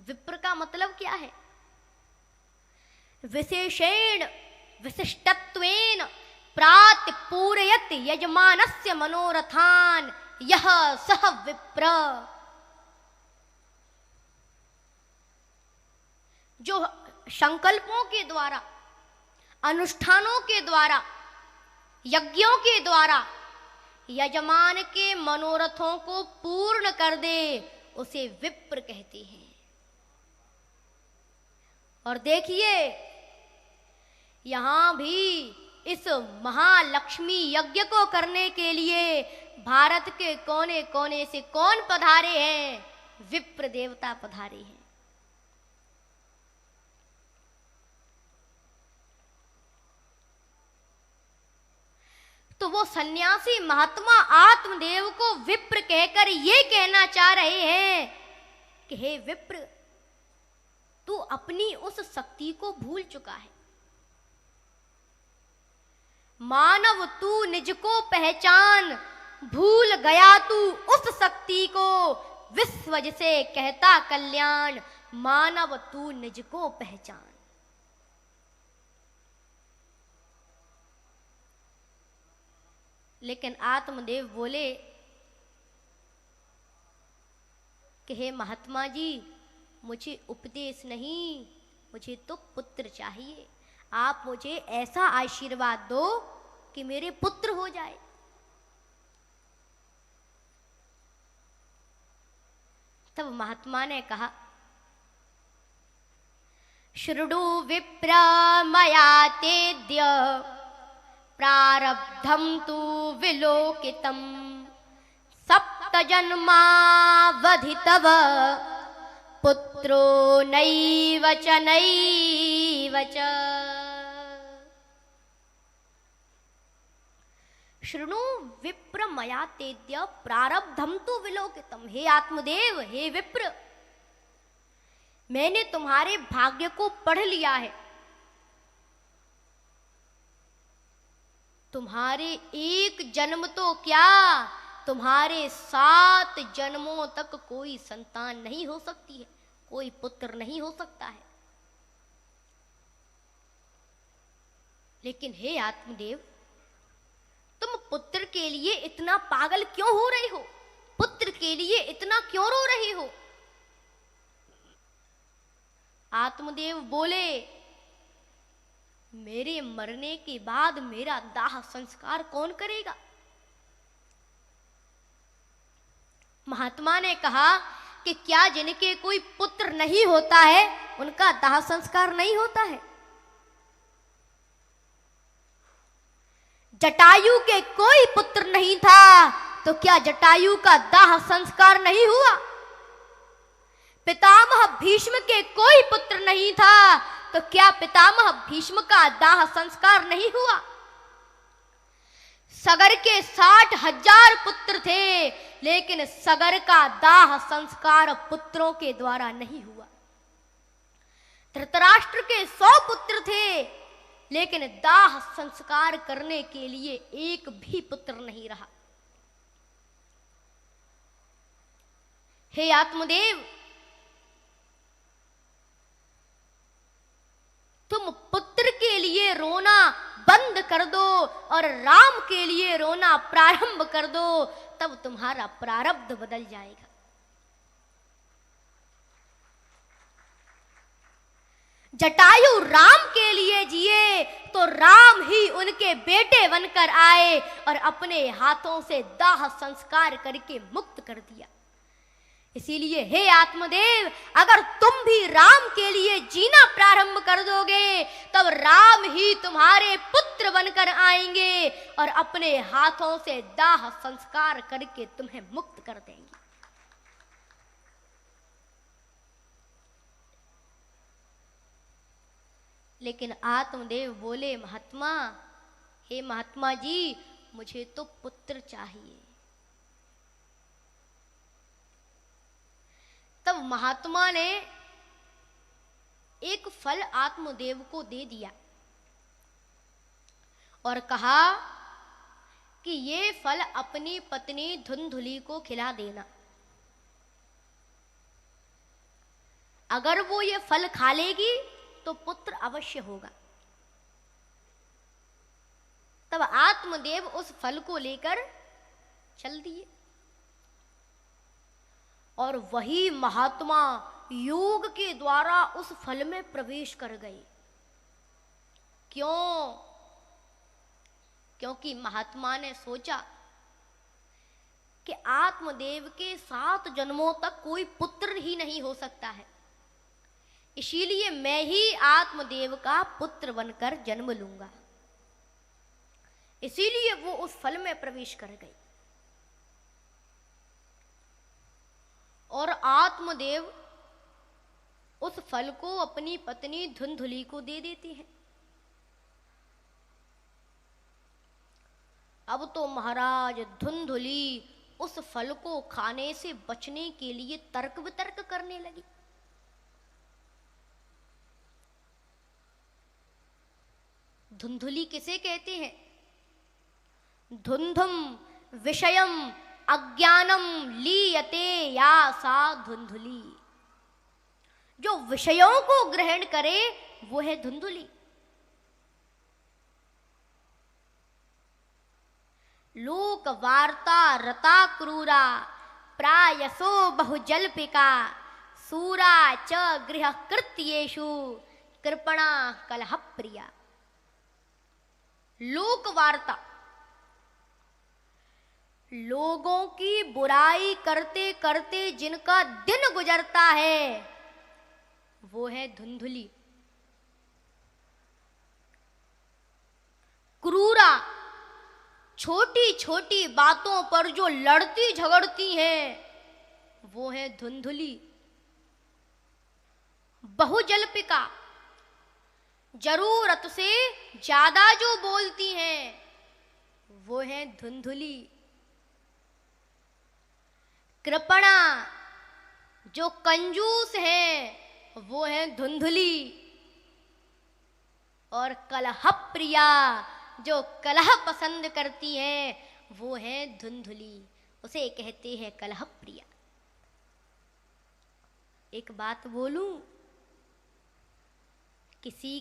विप्र का मतलब क्या है? विशेषेण विशिष्टत्वेन प्रात पूरयत यजमानस्य मनोरथान यह सह विप्र। जो संकल्पों के द्वारा, अनुष्ठानों के द्वारा, यज्ञों के द्वारा यजमान के मनोरथों को पूर्ण कर दे, उसे विप्र कहते हैं। और देखिए, यहां भी इस महालक्ष्मी यज्ञ को करने के लिए भारत के कोने कोने से कौन पधारे हैं? विप्र देवता पधारे हैं। तो वो सन्यासी महात्मा आत्मदेव को विप्र कहकर ये कहना चाह रहे हैं कि हे विप्र, तू अपनी उस शक्ति को भूल चुका है। मानव तू निज को पहचान, भूल गया तू उस शक्ति को, विश्वज से कहता कल्याण, मानव तू निज को पहचान। लेकिन आत्मदेव बोले कि हे महात्मा जी, मुझे उपदेश नहीं, मुझे तो पुत्र चाहिए। आप मुझे ऐसा आशीर्वाद दो कि मेरे पुत्र हो जाए। तब महात्मा ने कहा, शृणु विप्र मया तेद्य प्रारब्धम तु विलोकितम सप्त जन्मावधि तव पुत्रो नैव च नैव च। शृणु विप्र मया तेद्य प्रारब्धम तु विलोकितम। हे आत्मदेव, हे विप्र, मैंने तुम्हारे भाग्य को पढ़ लिया है। तुम्हारे एक जन्म तो क्या, तुम्हारे 7 जन्मों तक कोई संतान नहीं हो सकती है, कोई पुत्र नहीं हो सकता है। लेकिन हे आत्मदेव, तुम पुत्र के लिए इतना पागल क्यों हो रहे हो? पुत्र के लिए इतना क्यों रो रहे हो? आत्मदेव बोले, मेरे मरने के बाद मेरा दाह संस्कार कौन करेगा? महात्मा ने कहा कि क्या जिनके कोई पुत्र नहीं होता है उनका दाह संस्कार नहीं होता है? जटायु के कोई पुत्र नहीं था तो क्या जटायु का दाह संस्कार नहीं हुआ? पितामह भीष्म के कोई पुत्र नहीं था तो क्या पितामह भीष्म का दाह संस्कार नहीं हुआ? सगर के 60,000 पुत्र थे, लेकिन सगर का दाह संस्कार पुत्रों के द्वारा नहीं हुआ। धृतराष्ट्र के 100 पुत्र थे, लेकिन दाह संस्कार करने के लिए एक भी पुत्र नहीं रहा। हे आत्मदेव, तुम पुत्र के लिए रोना बंद कर दो और राम के लिए रोना प्रारंभ कर दो, तब तुम्हारा प्रारब्ध बदल जाएगा। जटायु राम के लिए जिए तो राम ही उनके बेटे बनकर आए और अपने हाथों से दाह संस्कार करके मुक्त कर दिया। इसीलिए हे आत्मदेव, अगर तुम भी राम के लिए जीना प्रारंभ कर दोगे तब राम ही तुम्हारे पुत्र बनकर आएंगे और अपने हाथों से दाह संस्कार करके तुम्हें मुक्त कर देंगे। लेकिन आत्मदेव बोले, महात्मा, हे महात्मा जी, मुझे तो पुत्र चाहिए। तब महात्मा ने एक फल आत्मदेव को दे दिया और कहा कि ये फल अपनी पत्नी धुंधुली को खिला देना। अगर वो ये फल खा लेगी तो पुत्र अवश्य होगा। तब आत्मदेव उस फल को लेकर चल दिए और वही महात्मा योग के द्वारा उस फल में प्रवेश कर गए। क्यों? क्योंकि महात्मा ने सोचा कि आत्मदेव के 7 जन्मों तक कोई पुत्र ही नहीं हो सकता है, इसीलिए मैं ही आत्मदेव का पुत्र बनकर जन्म लूंगा। इसीलिए वो उस फल में प्रवेश कर गई और आत्मदेव उस फल को अपनी पत्नी धुंधुली को दे देती हैं। अब तो महाराज धुंधुली उस फल को खाने से बचने के लिए तर्क वितर्क करने लगी। धुंधुली किसे कहते हैं? धुंधुम विषयम अज्ञानम लीयते या सा धुंधुली। जो विषयों को ग्रहण करे वो है धुंधुली। लोक वार्ता रता क्रूरा प्रायसो बहुजल्पिका सूरा च गृह कृत्येषु कृपणा कलह प्रिया। लोक वार्ता, लोगों की बुराई करते करते जिनका दिन गुजरता है वो है धुंधुली। क्रूरा, छोटी छोटी बातों पर जो लड़ती झगड़ती हैं वो है धुंधुली। बहुजल्पिका, जरूरत से ज्यादा जो बोलती हैं वो है धुंधुली। कृपणा, जो कंजूस है वो है धुंधुली। और कलह प्रिया, जो कलह पसंद करती है वो है धुंधुली, उसे कहते हैं कलह प्रिया। एक बात बोलूं, किसी